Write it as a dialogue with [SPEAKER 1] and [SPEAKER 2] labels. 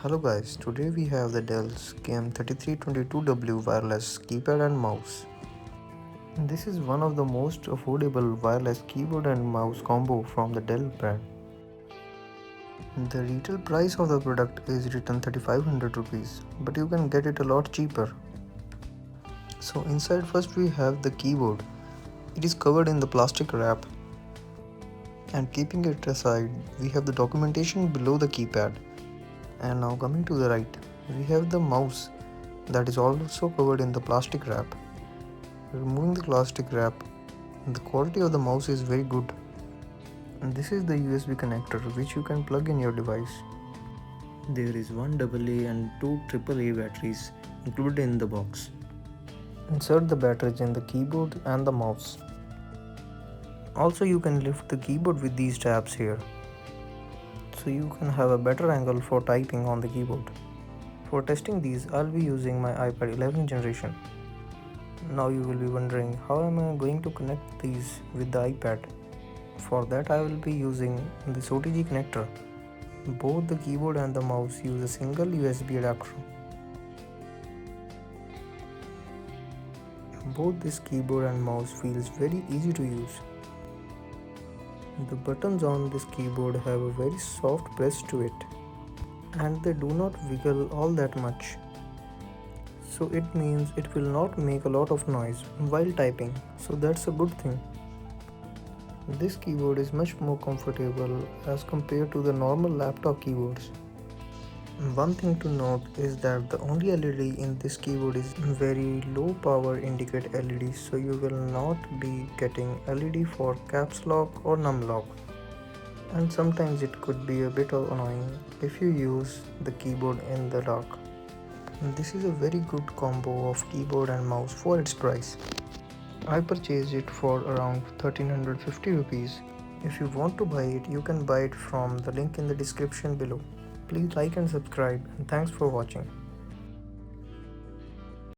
[SPEAKER 1] Hello guys, today we have the Dell KM3322W wireless keypad and mouse. This is one of the most affordable wireless keyboard and mouse combo from the Dell brand. The retail price of the product is written 3500 rupees, but you can get it a lot cheaper. So inside first we have the keyboard. It is covered in the plastic wrap, and keeping it aside we have the documentation below the keypad. And now coming to the right, we have the mouse that is also covered in the plastic wrap. Removing the plastic wrap, the quality of the mouse is very good. And this is the USB connector which you can plug in your device. There is one AA and two AAA batteries included in the box. Insert the batteries in the keyboard and the mouse. Also you can lift the keyboard with these tabs here, so you can have a better angle for typing on the keyboard. For testing these, I'll be using my iPad 11th generation. Now you will be wondering, how am I going to connect these with the iPad? For that I will be using this OTG connector. Both the keyboard and the mouse use a single USB adapter. Both this keyboard and mouse feels very easy to use. The buttons on this keyboard have a very soft press to it, and they do not wiggle all that much. So it means it will not make a lot of noise while typing, so that's a good thing. This keyboard is much more comfortable as compared to the normal laptop keyboards. One thing to note is that the only LED in this keyboard is very low power indicate LED, so you will not be getting LED for caps lock or num lock. And sometimes it could be a bit annoying if you use the keyboard in the dark. This is a very good combo of keyboard and mouse for its price. I purchased it for around 1350 rupees. If you want to buy it, you can buy it from the link in the description below. Please like and subscribe, and thanks for watching.